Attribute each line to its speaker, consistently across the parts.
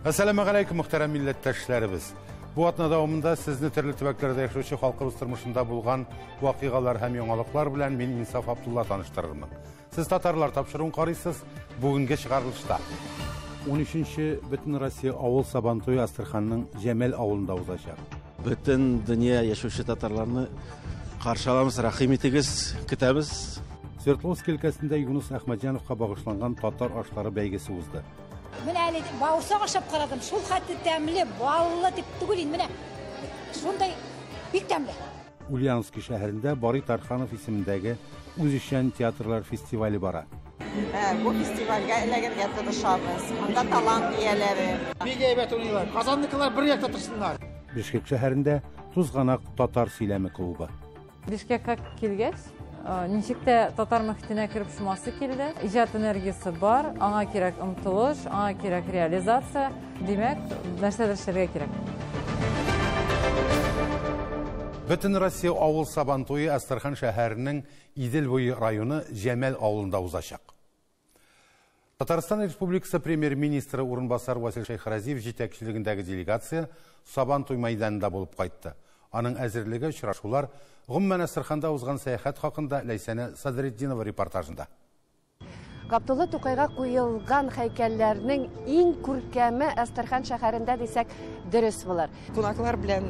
Speaker 1: Assalamu alaikum muhterem milletteşlerimiz. Bu atna davamında sizni türlü tübeklerde yaşayışı halkımız tırmışında bulgan vakıgalar hem yonalıklar bilen men İnsaf Abdullah tanıştırırım. Siz Tatarlar tapşırın qarıysız bugünkü çıkarılışta. 13. Bütün Rossiya Avul Sabantoyu Astırxanның Jemel avulunda uzlaşar.
Speaker 2: Bütün dünya yaşayışı Tatarlarını karşılamız, rahim etiniz, kütemiz.
Speaker 1: Sverdlovsk өлкәсендә Yunus Әхмәтҗановка багышланган татар ашлары бәйгесе узды.
Speaker 3: Мен әле бауырсак ашап карадым. Шул хәтта тәмле, баллы дип түгел инде менә. Шундай бик тәмле.
Speaker 1: Ульяновск шәһәрендә Барый Тарханов исемендәге Үзешчән театрлар фестивале бара.
Speaker 4: Bu festivalga эләгергә тырышабыз. Анда талант ияләре.
Speaker 5: Бик әйбәт уйныйлар. Казанныкылар бер якта торсыннар.
Speaker 1: Бишкек шәһәрендә Тузганак татар сөйләме клубы.
Speaker 6: Бишкеккә килгәч, ничек тә татар мөхитенә кирип шумасы килде. Иҗат энергиясе бар, аңа кирәк омтылыш, аңа кирәк реализация. Димәк, нәрсәдер эшләргә кирәк.
Speaker 1: Bütün Rossiya Avul Sabantoyu Astırxan şəhərinin İdilboyu rayonu Jemel avulunda uzlaşaq. Tataristan Respublikası Premier-Ministri Urunbasar Vasil Shaykhraziyev жетекçiligindəgi delegasiya Sabantoy meydanında bulub qayıtdı. Anın əzirliği uçraşular Gümmen Astırxanda uzğan səyahət haqqında Leysənə Sadreddinova reportajında.
Speaker 7: Габдулла Тукайга куелган һәйкәлләрнең иң күркәме Astırxan шәһәрендә дисәк дөрес булыр.
Speaker 4: Кунаклар белән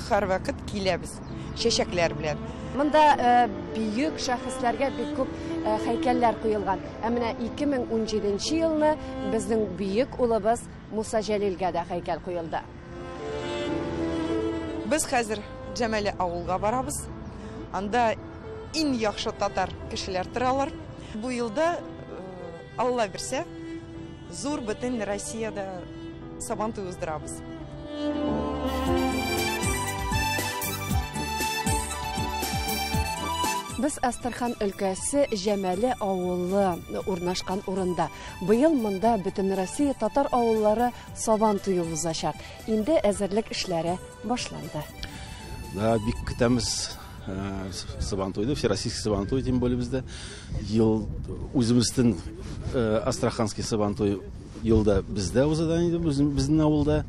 Speaker 4: һәр вакыт киләбез. Чәчәкләр белән.
Speaker 7: Монда бөек шәхесләргә бик күп һәйкәлләр куелган. Ә менә 2017 елны безнең бөек улыбыз Муса Җәлилгә дә һәйкәл куелды.
Speaker 4: Без хәзер Җәмәле авылга барабыз. Анда иң яхшы татар кешеләр торалар. Бу елда Алла бирсә, зур бөтен Россиядә Сабантуй уздырабыз.
Speaker 7: Biz Astırxan өлкәсе Җәмәле авылы урнашкан урында. Быел монда бөтен Россия татар авыллары Сабантуй узачак. Инде әзерлек эшләре башланды.
Speaker 2: Да, бик көтәмез Сабантуйды, всероссийский Сабантуй, тем более бездә ел үзебезнең Астраханский Сабантуй елда бездә узадан иде, безнең авылда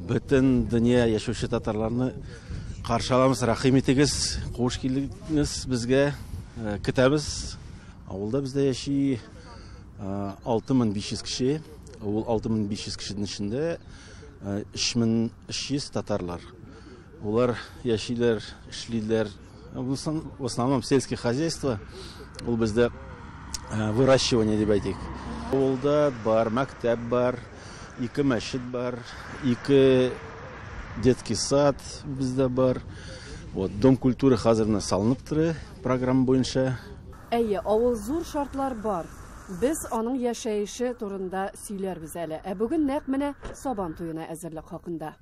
Speaker 2: бөтен дөнья яшәүче татарларны каршыламыз, рәхим итегез, куш килдегез безгә, көтәбез. Авылда бездә яши 6500 кеше. Ул 6500 кешенең эчендә 3300 татарлар. Улар яшиләр, эшлиләр. В основном сельское хозяйство. Ул бездә выращивание дип әйтик. Авылда бар, мәктәп бар, 2 мәчет бар, 2 детский сад бездә бар. Вот дом культуры хәзерне салынып тора программа буенча.
Speaker 7: Әйе, авыл зур шартлар бар. Без аның яшәеше турында сөйләрбез әле. Ә бүген нәкъ менә Сабантуена әзерлек хакында.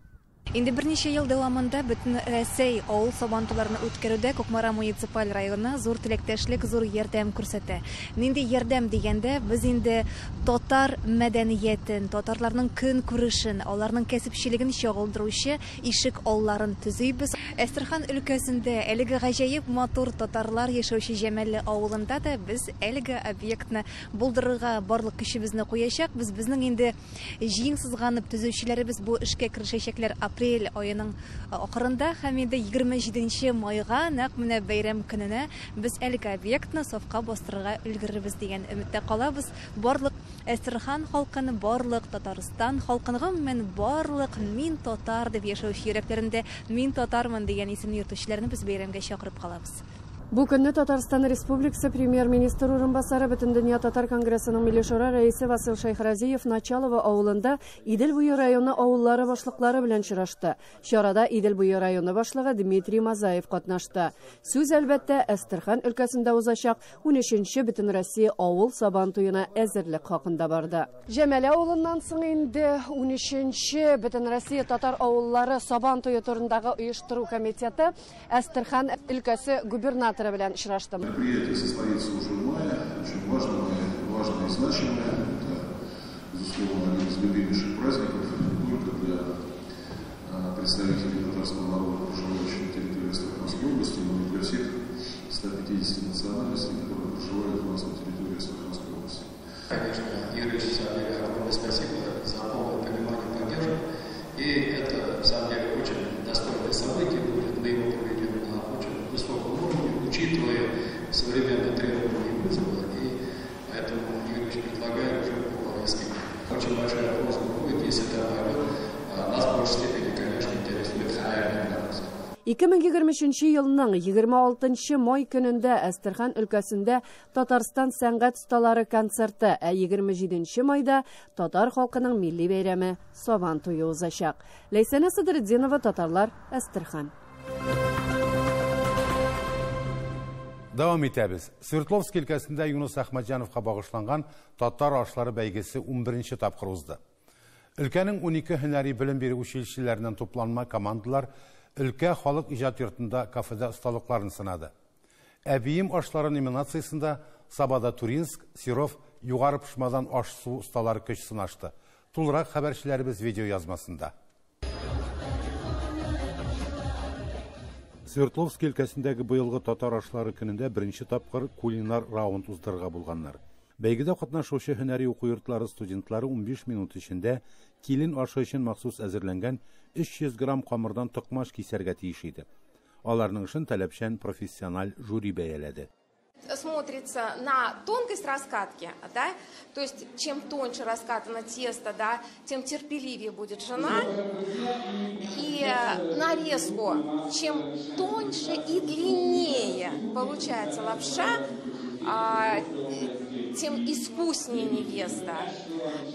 Speaker 8: Инде берничә ел дәвамында бөтен Россия авыл Сабантуйларын үткәрүдә Кукмара муниципаль районы зур теләктәшлек, зур ярдәм күрсәтә. Нинди ярдәм дигәндә, без инде татар мәдәниятен, татарларның көн күрешен, аларның кәсепчелеген чагылдыручы ишек алларын төзибез. Astırxan өлкәсендә әлеге гаҗәеп матур татарлар яшәүче Җәмәле авылында да без әлеге объектны булдырырга барлык көчебезне куячак. Без безнең инде җиң сызганып төзүчеләребез бу эшкә керешәчәкләр апрель аеның ахырында һәм инде 27 майга нәкъ менә бәйрәм көненә без әлеге объектны сафка бастырырга өлгерербез дигән өметтә калабыз. Барлык Astırxan халкын, барлык Татарстан халкын, гомумән барлык мин татар дип яшәүче йөрәкләрендә мин татармын дигән исемне йөртүчеләрне без бәйрәмгә чакырып калабыз.
Speaker 7: Бу көнне Татарстан Республикасы Премьер-министры урынбасары Бөтен дөнья татар конгрессының милли шура рәисе Васил Шайхразиев Началова авылында Идел-буе районы авыллары башлыклары белән чирашты. Чарада Идел-буе районы башлыгы Дмитрий Мазаев катнашты. Сүз әлбәттә Astırxan өлкәсендә узачак 13-нче Бөтен Россия авыл Сабантуена әзерлек хакында барды. Җәмәле авылыннан соң инде 13-нче Бөтен Россия татар авыллары Сабантуе турындагы оештыру комитеты Astırxan өлкәсе губернаторы белән очраштым.
Speaker 9: Мероприятие состоится уже в мае, очень важное и значимое. Это, безусловно, один из любимейших праздников не только для представителей татарского народа, проживающих на территории Астраханской области, но и для всех 150 национальностей, которые проживают у нас на территории Астраханской области.
Speaker 5: Конечно, Игорь Александрович, огромное спасибо за полное понимание
Speaker 7: 2023 елның 26 май көнендә Әстерхан өлкәсендә Татарстан сәнгать осталары концерты, 27 майда татар халкының милли бәйрәме Сабан туе узачак. Ләйсәнә Садретдинова, Татарлар, Әстерхан.
Speaker 1: Давам итәбез. Свердловск өлкәсендә Юнус Әхмәтҗановка багышланган татар ашлары бәйгесе 11-нче тапкыр узды. Өлкәнең 12 һөнәри белем бирү училищеләреннән тупланма командалар өлкә халык иҗат йортында кафеда осталыкларын сынады. Әбием ашлары номинациясында Сабада Туринск, Серов югары пешмадан аш-су осталары көч сынашты. Тулырак хәбәрчеләребез видео язмасында. Свердловск өлкәсендәге быелгы татар ашлары көнендә беренче тапкыр кулинар раунд уздырырга булганнар. Бәйгедә катнашучы һөнәри уку йортлары студентлары 15 минут эчендә килин ашы өчен махсус әзерләнгән 300 грамм камырдан токмаш кисәргә тиеш иде. Аларның эшен таләпчән профессиональ жюри бәяләде.
Speaker 10: Смотрится на тонкость раскатки, да? То есть чем тоньше раскатано тесто, да, тем терпеливее будет жена. И нарезку, чем тоньше и длиннее получается лапша, тем искуснее невеста.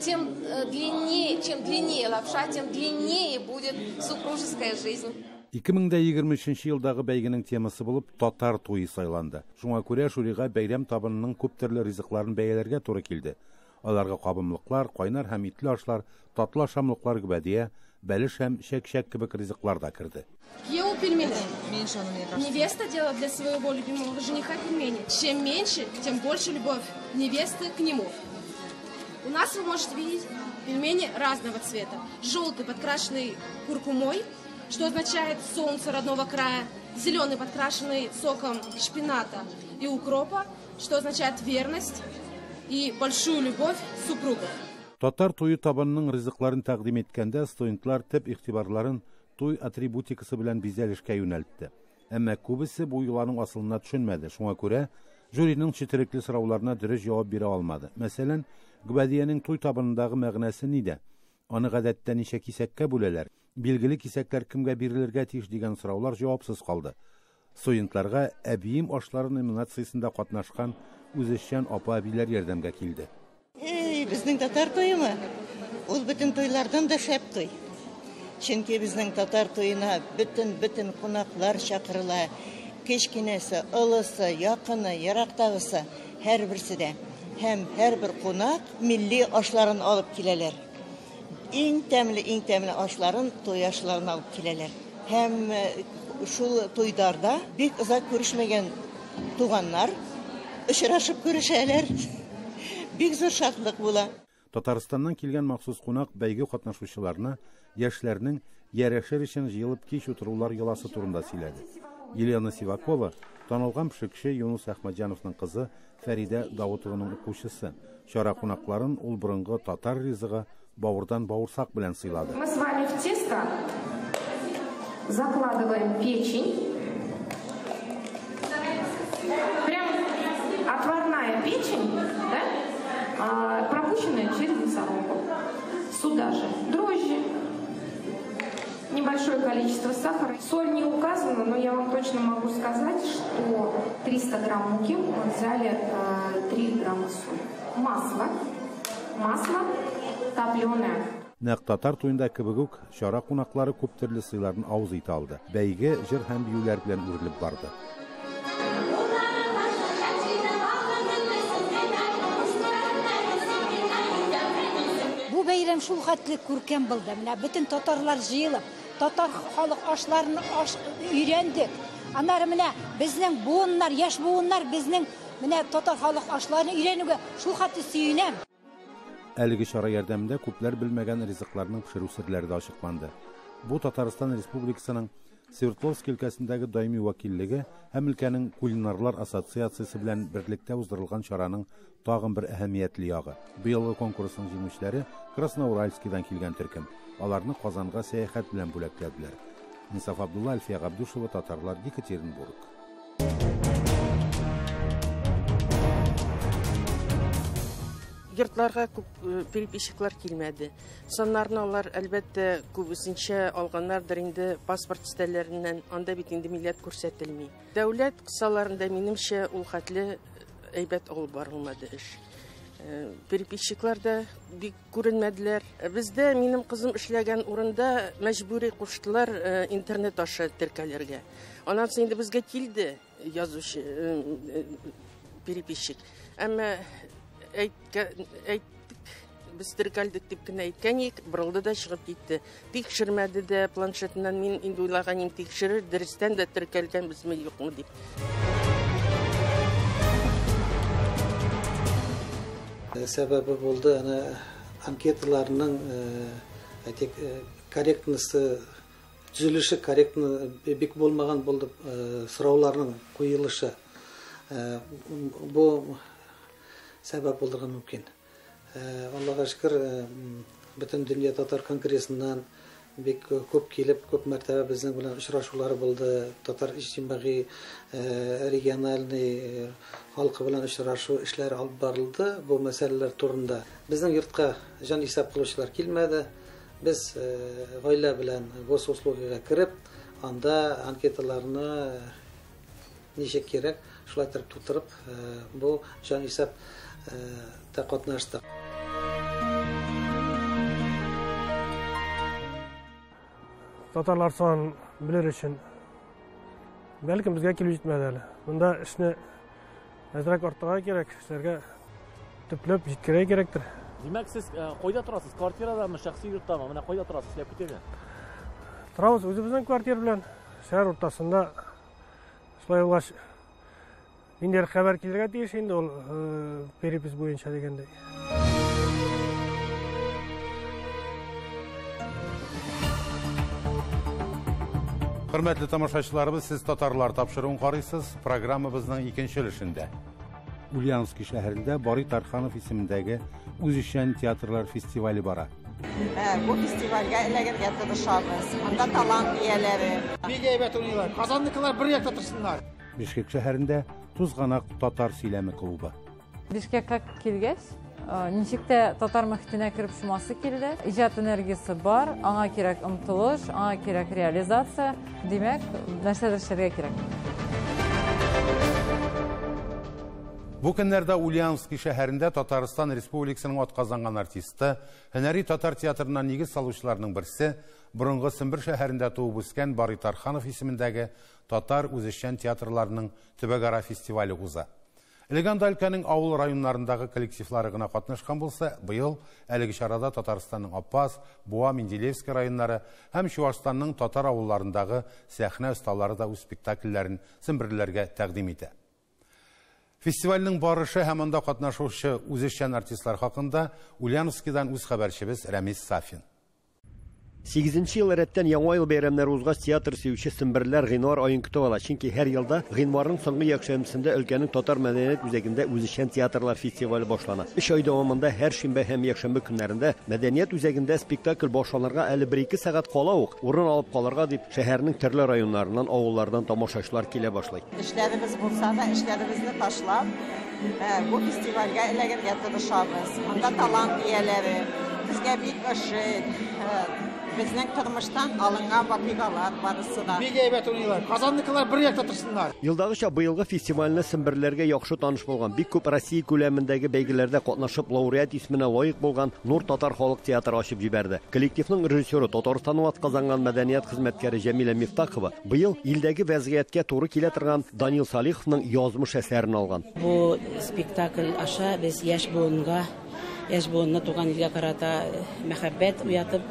Speaker 10: Чем длиннее лапша, тем длиннее будет супружеская жизнь.
Speaker 1: 2023 елдагы бәйгенең темасы булып татар туе сайланды. Шуңа күрә жюрига бәйрәм табынының күп төрле ризыкларын бәяләргә туры килде. Аларга кабымлыклар, кайнар һәм итле ашлар, татлы ашамлыклар гүбәдия, бәлеш һәм шәк-шәк кебек ризыклар да керде.
Speaker 11: Ел пельмени. Невеста делает для своего любимого жениха пельмени. Чем меньше, тем больше любовь невесты к нему. У нас вы можете видеть пельмени разного цвета. Желтый, подкрашенный куркумой, что означает солнце родного края, зеленый, подкрашенный соком шпината и укропа, что означает верность и большую любовь супругов.
Speaker 1: Татар туе табынының ризыкларын тәкъдим иткәндә студентлар төп игътибарларын туй атрибутикасы белән бизәлешкә юнәлтте. Әмма күбесе бу юланың асылына төшенмәде. Шуңа күрә жюриның четерекле сорауларына дөрес җавап бирә алмады. Мәсәлән, гүбәдиянең туй табынындагы мәгънәсе нидә? Аны гадәттә ничә кисәккә бүләләр? Билгеле кисәкләр кемгә бирелергә тиеш дигән сораулар җавапсыз калды. Студентларга әбием ашлары номинациясендә катнашкан үзешчән апа-әбиләр ярдәмгә килде.
Speaker 12: Безнең татар туйымы? Ул бөтен туйлардан да шәп туй. Чөнки безнең татар туена бөтен кунаклар чакырыла. Кечкенәсе, олысы, якыны, ярактагысы һәрберсе дә. Һәм һәрбер кунак милли ашларын алып киләләр. Иң тәмле ашларын туй ашларын алып киләләр. Һәм шул туйдарда бик озак күрешмәгән туганнар очрашып күрешәләр. Бик зур шатлык була.
Speaker 1: Татарстаннан килгән махсус кунак бәйге катнашучыларына яшьләрнең ярешер өчен җыелып кич утырулар йоласы турында сөйләде. Елена Сивакова танылган пешекче Юнус Әхмәтҗановның кызы Фәридә Давытованың укучысы. Чара кунакларын ул борынгы татар ризыгы бауырдан бауырсак белән сыйлады.
Speaker 13: Мы с вами в тесто закладываем печень. Прям отварная печень, да? Пропущенная через мясорубку. Сюда же дрожжи, небольшое количество сахара. Соль не указана, но я вам точно могу сказать, что 300 грамм муки мы взяли 3 грамма соли. Масло топленое.
Speaker 1: Нәкъ татар туенда кебек үк чара кунаклары күп төрле сыйларын авыз итә алды. Бәйге җыр һәм биюләр белән үрелеп барды.
Speaker 3: Бу бәйрәм шул хәтле күркәм булды. Менә бөтен татарлар җыелып, татар халык ашларын өйрәндек. Аннары менә безнең буыннар, яшь буыннар безнең менә татар халык ашларын өйрәнүгә шул хәтле сөенәм.
Speaker 1: Әлеге чара ярдәмендә күпләр белмәгән ризыкларның пешерү серләре дә ачыкланды. Бу Татарстан Республикасының Свердловск өлкәсендәге даими вәкиллеге һәм өлкәнең кулинарлар ассоциациясе белән берлектә уздырылган чараның тагын бер әһәмиятле ягы. Быелгы конкурсның җиңүчеләре Красноуральскидан килгән төркем. Аларны Казанга сәяхәт белән бүләкләделәр. Нисаф Абдулла, Альфия Габдушева, Татарлар, Екатеринбург.
Speaker 14: Yurtlarga переписчиклар килмәде. Саннарны алар әлбәттә күбесенчә алганнардыр инде паспорт стәлләреннән, анда бит инде милләт күрсәтелми. Дәүләт кысаларында минемчә ул хәтле әйбәт алып барылмады эш. Переписчиклар да бик күренмәделәр. Бездә минем кызым эшләгән урында мәҗбүри куштылар интернет аша теркәләргә. Аннан соң инде безгә килде язучы переписчик. Әмма biz terkəldik дип кенә әйткәнек, бұрылды да чыгып китте. Тикшермәде дә планшетыннан мин инде уйлаган тикшерер, дөрестән дә теркәлгән безме юкмы дип.
Speaker 15: Сәбәбе булды, анкеталарның корректнысы, төзелеше корректны бик булмаган булды, сорауларның куелышы. Бу сәбәп булдырган мөмкин. Аллага шөкер, бөтен дөнья татар конгрессыннан бик күп килеп, күп мәртәбә безнең белән очрашулар булды. Татар иҗтимагый, региональный халкы белән очрашу эшләре алып барылды. Бу мәсьәләләр турында безнең йортка җан исәп кылучылар килмәде. Без гаилә белән госуслугига кирип, анда анкеталарны ничек кирәк, шулай тутырып, бу җан исәп та катнаштык.
Speaker 16: Татарлар санын білер үшін бәлкім бізге келіп жетмеді әлі. Мұнда ішіне әзірек артыға керек, іштерге түплеп жеткерей керектір.
Speaker 17: Демек, сіз қойда тұрасыз? Квартирада ма, шақси йұртта ма? Мына қойда тұрасыз, істеп кетеді?
Speaker 16: Тұрамыз, өзіміздің квартира білен шәһәр ортасында солай олғаш мендер хабар келдіге дейш, енді ол перепис бойынша дегендей.
Speaker 1: Hürmetli tamaşaçılarımız, siz Tatarlar tapşırığın qarıysız. Programımızın ikinci ilişində. Ulyanski şəhərində Bari Tarxanov isimindəki Uzişən Teatrlar Festivali bara.
Speaker 18: Bu festivalga ilagir gətirişamiz. Anda talant iyaləri.
Speaker 5: Big heybət oynayırlar. Kazandıklar bir yak tatırsınlar.
Speaker 1: Bişkek şəhərində Tuzqanaq Tatar Сөйләме klubu.
Speaker 6: Бишкеккә килгәч, ничектә татар мөхитенә кирип шумасы килде. Иҗат энергиясе бар, аңа кирәк омтылыш, аңа кирәк реализация. Димәк, нәрсәдер эшләргә кирәк.
Speaker 1: Бу көннәрдә Ульяновский шәһәрендә Татарстан Республикасының атказанган артисты, һөнәри татар театрыннан нигез салучыларның берсе, борынгы Сембер шәһәрендә туып үскән Бari Tarxanov исемендәге Татар үзешчән театрларының төбәкара фестивале уза. Элеганда өлкәнең авыл районнарындагы коллективлары гына катнашкан булса, быел әлеге чарада Татарстанның Аппаз, Буа, Менделеевский районнары һәм Чуашстанның татар авылларындагы сәхнә осталары да үз спектакльләрен семберләргә тәкъдим итә. Фестивальның барышы һәм анда катнашучы үзешчән артистлар хакында Ульяновскидан үз хәбәрчебез Рәмис Сафин.
Speaker 19: 8-нче ел рәттән яңа ел бәйрәмнәре узгач театр сөюче семберләр гыйнвар аен көтеп ала. Чөнки һәр елда гыйнварның соңгы якшәмбесендә өлкәнең татар мәдәният үзәгендә үзешчән театрлар фестивале башлана. 3 ай дәвамында һәр шимбә һәм якшәмбе көннәрендә мәдәният үзәгендә спектакль башланырга әле 1-2 сәгать кала ук урын алып калырга дип шәһәрнең төрле районнарыннан, авыллардан тамашачылар килә башлый.
Speaker 18: Эшләребез булса да, эшләребезне ташлап, бу фестивальгә эләгергә тырышабыз. Анда талант ияләре, безгә бик ошый, безнең тормыштан алынган вакыйгалар барысы да.
Speaker 5: Бик әйбәт уйныйлар. Казанныкылар бір як татырсыннар.
Speaker 19: Елдагыча быелгы фестивальне семберләргә яхшы таныш булган, бик күп Россия күләмендәге бәйгеләрдә катнашып, лауреат исеменә лаек булган Нур татар халык театры ачып җибәрде. Коллективның режиссеры, Татарстанның атказанган мәдәният хезмәткәре Җәмилә Мифтахова быел илдәге вәзгыятькә туры килә торган Данил Салиховның язмыш әсәрен алган.
Speaker 20: Бу спектакль аша без яшь буынга, яшь буынны туган илгә карата мәхәббәт уятып,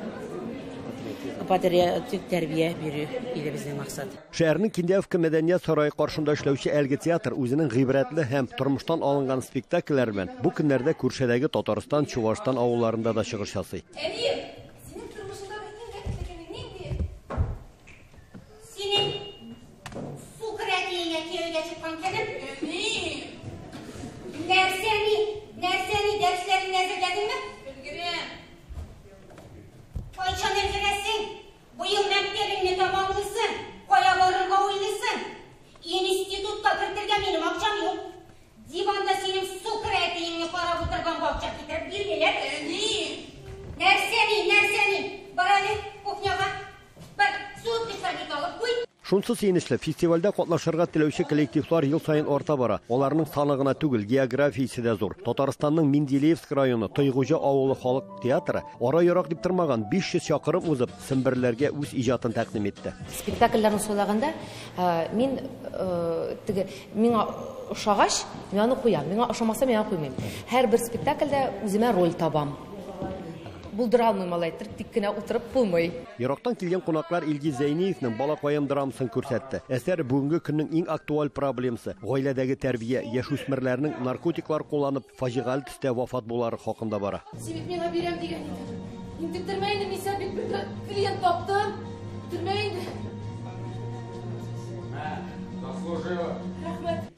Speaker 20: патриотик тәрбия бирү иде безнең максат.
Speaker 19: Шәһәрнең Киндиевка мәдәният сарае каршында эшләүче әлге театр үзенең гыйбрәтле һәм тормыштан алынган спектакльләр белән бу көннәрдә күршәдәге Татарстан, Чуашстан авылларында да чыгыш ясый.
Speaker 21: Синең тормышыңда нинди? Синең су кирәгенә кияүгә чыккан кебек? Нәрсәни дәресләрен әзерләдеңме? Белгерәм. Кайчан әзерләсең? Быел мәктәбеңне тамамлыйсың, кая барырга уйлыйсың? Институтка кертергә минем акчам юк. Диванда синең су кирәгенә карап утырган бакча китереп
Speaker 19: Шунсы сөйнешле, фестивальдә катнашырга теләүче коллективлар ел сайын арта бара. Аларның саны гына түгел, географиясе дә зур. Татарстанның Менделеевск районы Тойгужа авылы халык театры ара ярак дип тормаган 500 чакрым узып, семберләргә үз иҗатын тәкъдим итте.
Speaker 4: Спектакльләрне сөйләгәндә, мин миңа ошагач, мин аны куям. Миңа ошамаса, мин аны куймыйм. Һәр бер спектакльдә үземә роль табам. Булдыра алмыйм алай, тик кенә утырып булмый.
Speaker 19: Ерактан килгән кунаклар Илгиз Зәйниевның балакаем драмасын күрсәтте. Әсәр бүгенге көннең иң актуаль проблемасы — гаиләдәге тәрбия, яшүсмерләрнең наркотиклар кулланып, фаҗигаль төстә вафат булары хакында бара.
Speaker 22: Син миңа бирәм дигән идең. Интектермәйне, мин сән бит бер клиент таптым. Интектермәйне.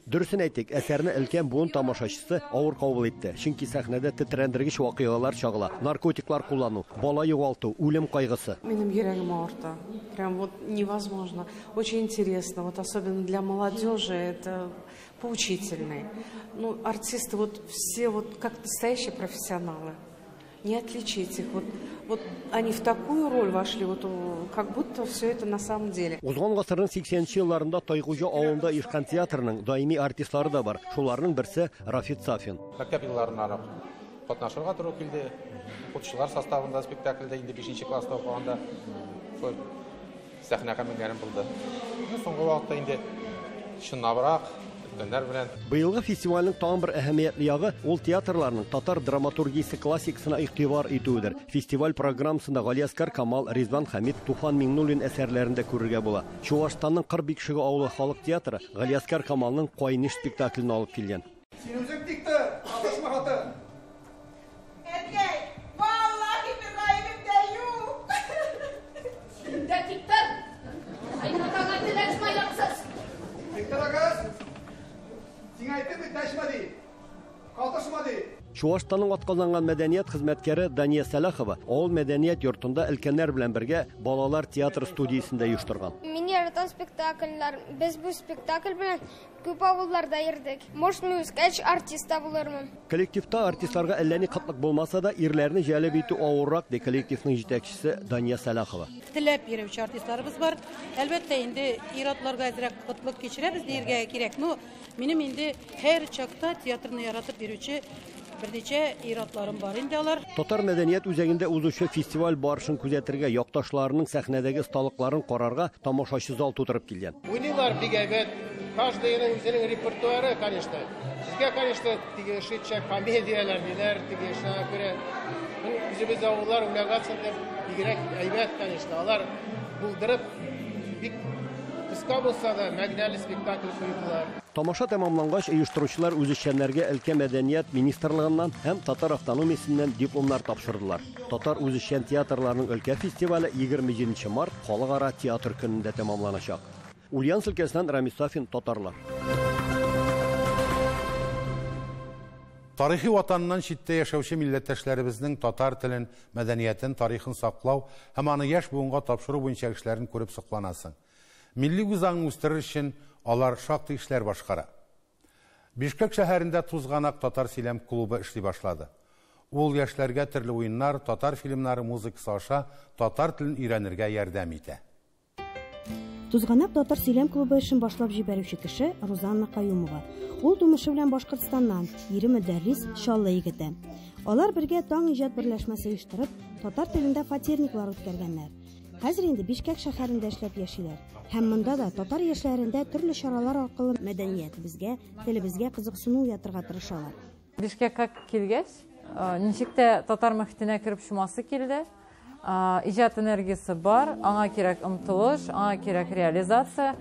Speaker 19: Дөресен әйтик, әсәрне өлкән буын тамашачысы авыр кабул итте. Чөнки сәхнәдә тетрәндергеч вакыйгалар чагыла. Наркотиклар куллану, бала югалту, үлем кайгысы.
Speaker 14: Минем йөрәгем авырта. Прям вот невозможно. Очень интересно, вот особенно для молодежи это поучительный. Ну, артисты вот все вот как настоящие профессионалы. Не отличить их. Вот они в такую роль вошли, вот как будто все это на самом деле.
Speaker 19: Узган гасырның 80-нче елларында Тойгужа авылында Ишкан театрының даими артистлары да бар. Шуларның берсе Рафит Сафин.
Speaker 23: Мәктәп елларында катнашырга туры килде. Укытучылар составында спектакльдә инде 5нче класста укыганда сәхнәгә менгәнем булды. Соңгы вакытта инде чыннабрак
Speaker 19: Быелгы фестивальнең тагын бер әһәмиятле ягы ул театрларның татар драматургиясе классикасына игътибар итүдер. Фестиваль программасында Галиаскар Камал, Ризван Хамид, Туфан Миңнуллин әсәрләрендә күрергә була. Чувашстанның Кырбикшеге авылы халык театры Галиаскар Камалның Кайныш спектаклен алып килгән.
Speaker 5: Син үзең тикте, атышма хатын.
Speaker 21: Әткәй, валлаһи бер гаибем дә юк.
Speaker 22: Син дә тиктер. Айна тагы теләшмә япсыз.
Speaker 5: Тиктер.
Speaker 19: Чувашстанның атказанган мәдәният хезмәткәре Дания Салахова авыл мәдәният йортында өлкәннәр белән бергә балалар театр студиясендә оештырган.
Speaker 24: Мин яратам спектакльләр. Без бу спектакль белән күп авылларда йөрдек. Может, мин үскәч артист булырмын.
Speaker 19: Коллективта артистларга әллә ни кытлык булмаса да, ирләрне җәлеп итү авыррак ди коллективның җитәкчесе Дания Салахова.
Speaker 25: Теләп йөрүче артистларыбыз бар. Әлбәттә, инде иратларга әзрәк кытлык кичерәбез диергә кирәк. Ну, минем инде һәр чакта театрны яратып йөрүче берничә иратларым бар инде алар.
Speaker 19: Татар мәдәният үзәгендә узучы фестиваль барышын күзәтергә, якташларының сәхнәдәге осталыкларын карарга тамашачы зал тутырып килгән.
Speaker 5: Уйныйлар бик әйбәт. Каждыйның үзенең репертуары, конечно. Безгә, конечно, теге шитчә комедияләр диләр, теге шуңа күрә. Үзебез авыллар уйнагансың дип бигрәк әйбәт, конечно. Алар булдырып бик кыска булса да мәгънәле спектакль куйдылар.
Speaker 19: Тамаша тәмамлангач, оештыручылар үзешчәннәргә өлкә мәдәният министрлыгыннан һәм татар автономиясеннән дипломнар тапшырдылар. Татар үзешчән театрларының өлкә фестивале 27 март халыкара театр көнендә тәмамланачак. Ульяновск өлкәсеннән Рамис Сафин, татарлар.
Speaker 1: Тарихи ватаннан читтә яшәүче милләттәшләребезнең татар телен, мәдәниятен, тарихын саклау һәм аны яшь буынга тапшыру буенча эшләрен күреп сокланасың. Милли үзаңны үстерер өчен алар шактый эшләр башкара. Бишкек шәһәрендә Тузганак татар сөйләм клубы эшли башлады. Ул яшьләргә төрле уеннар, татар фильмнары музыкасы аша татар телен өйрәнергә ярдәм итә.
Speaker 26: Тузганак татар сөйләм клубы эшен башлап җибәрүче кеше Рузанна Каюмова. Ул тумышы белән Башкортстаннан, ире мөдәррис, Чаллы егете. Алар бергә таң иҗат берләшмәсе оештырып, татар телендә фатирниклар үткәргәннәр. Хәзер инде Бишкек шәһәрендә эшләп яшиләр. Һәм монда да татар яшьләрендә төрле чаралар аркылы мәдәниятебезгә, телебезгә кызыксыну уятырга тырышалар.
Speaker 6: Бишкеккә килгәч, ничек тә татар мөхитенә кереп шумасы килде. Иҗат энергиясе бар, аңа кирәк омтылыш, аңа кирәк реализация.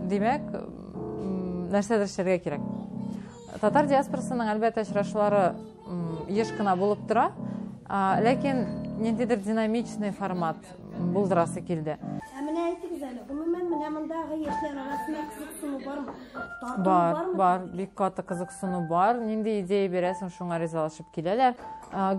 Speaker 6: Димәк, нәрсәдер эшләргә кирәк. Татар диаспорасының әлбәттә очрашулары еш кына булып тора, ләкин ниндидер динамичный формат булдырасы килде.
Speaker 26: Менә әйтегез әле, гомумән менә мондагы яшьләр арасында кызыксыну бармы?
Speaker 6: Бар, бик каты кызыксыну бар. Нинди идея бирәсең, шуңа ризалашып киләләр.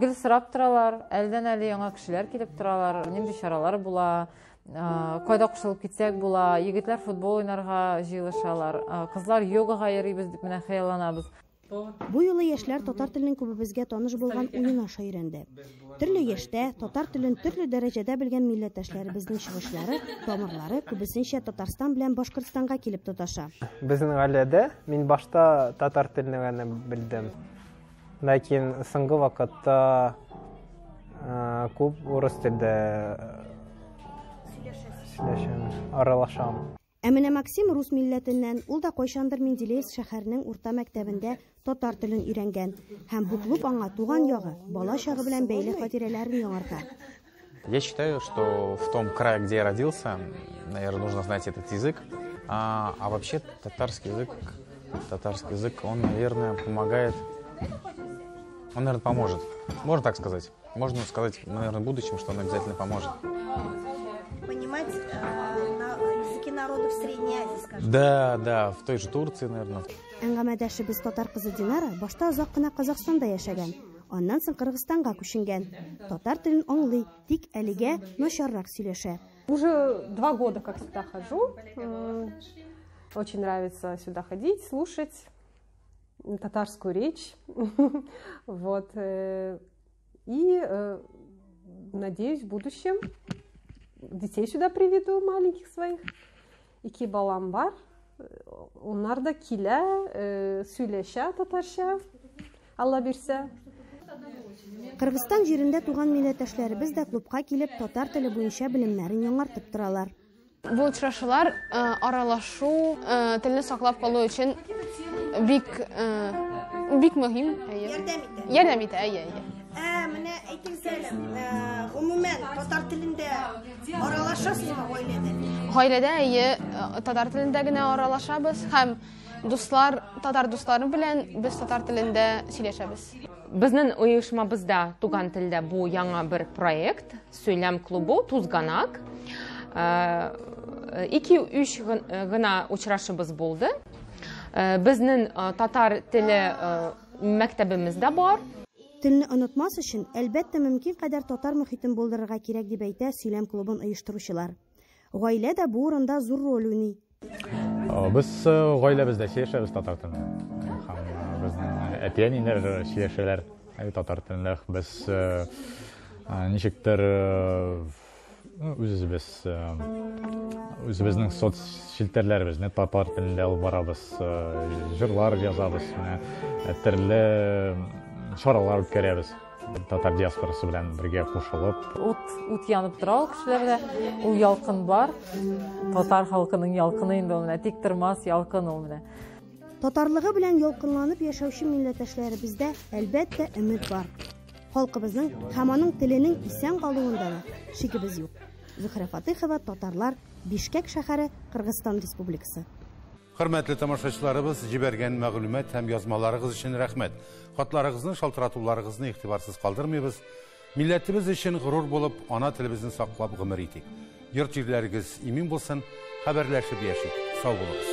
Speaker 6: Гел сорап торалар, әлдән-әле яңа кешеләр килеп торалар, нинди чаралар була, кайда кушылып китсәк була, егетләр футбол уйнарга җыелышалар, кызлар йогага йөрибез дип менә хыялланабыз.
Speaker 26: Бу юлы яшьләр татар теленең күбебезгә таныш булган уен аша өйрәнде. Төрле яшьтә татар телен төрле дәрәҗәдә белгән милләттәшләребезнең чыгышлары, тамырлары күбесенчә Татарстан белән Башкортстанга килеп тоташа.
Speaker 2: Безнең гаиләдә мин башта татар телен генә белдем. Ләкин соңгы вакытта күп урыс телендә сөйләшәм, аралашам.
Speaker 26: Әминә Максим рус милләтеннән, ул да кайчандыр Менделеевск шәһәренең урта мәктәбендә татар телен өйрәнгән һәм бу клуб аңа туган ягы, бала чагы белән бәйле хатирәләрен яңарта.
Speaker 7: Я считаю, что в том крае, где я родился, наверное, нужно знать этот язык. А вообще татарский язык, он, наверное, помогает, он, наверное, поможет. Можно так сказать. Можно сказать, наверное, в будущем, что он обязательно поможет.
Speaker 26: Понимать языки народов Средней Азии, скажем.
Speaker 7: Да, в той же Турции, наверное.
Speaker 26: Әңгәмәдәшебез татар кызы Динара башта озак кына Казахстанда яшәгән. Аннан соң Кыргызстанга күченгән. Татар телен аңлый, тик әлегә начаррак сөйләшә.
Speaker 8: Уже 2 года как сюда хожу. Очень нравится сюда ходить, слушать татарскую речь. Вот. И надеюсь, в будущем детей сюда приведу, маленьких своих. Ике балам бар. Onlar da килә, сөйләшә татарча. Алла бирсә.
Speaker 26: Кыргызстан җирендә туган милләттәшләребез дә клубка килеп татар теле буенча белемнәрен яңартып торалар.
Speaker 9: Бу очрашулар аралашу, телне саклап калу өчен бик мөһим. Ярдәм итә.
Speaker 26: Менә әйтегез, гомумән татар телендә аралашасызмы гаиләдә?
Speaker 9: Гаиләдә татар телендә генә аралашабыз һәм татар дусларым белән без татар телендә сөйләшәбез.
Speaker 4: Безнең оешмабызда туган телдә бу яңа бер проект, сөйләм клубы Тузганак. 2-3 гына очрашыбыз булды. Безнең татар теле мәктәбемездә бар.
Speaker 26: Телне онытмас өчен, әлбәттә, мөмкин кадәр татар мөхитен булдырырга кирәк дип әйтә сөйләм клубын оештыручылар. Гаилә дә бу урында зур роль уйный.
Speaker 10: Без гаиләбездә сөйләшәбез татар телендә. Һәм безнең әти-әниләр сөйләшәләр татар телендә. Без ничектер үзебезнең соцшелтәрләребезне татар телендә алып барабыз, җырлар язабыз, төрле шаралар үткәрәбез. Татар диаспорасы белән бергә кушылып.
Speaker 6: Ут янып тора ул кешеләрдә. Ул ялкын бар. Татар халкының ялкыны инде ул менә, тик тормас ялкын ул менә.
Speaker 26: Татарлыгы белән ялкынланып яшәүче милләттәшләребездә әлбәттә өмет бар. Халкыбызның һәм аның теленең исән калуында шикебез юк. Зөһрә Фатыйхова, Татарлар, Бишкек шәһәре, Кыргызстан Республикасы.
Speaker 1: Хөрмәтле тамашачыларыбыз, җибәргән мәгълүмат һәм язмаларыгыз өчен рәхмәт. Хатларыгызны, шалтыратуларыгызны игътибарсыз калдырмыйбыз. Милләтебез өчен горур булып, ана телебезне саклап гомер итик. Йорт җирләрегез имин булсын, хәбәрләшеп яшик. Сау булыгыз.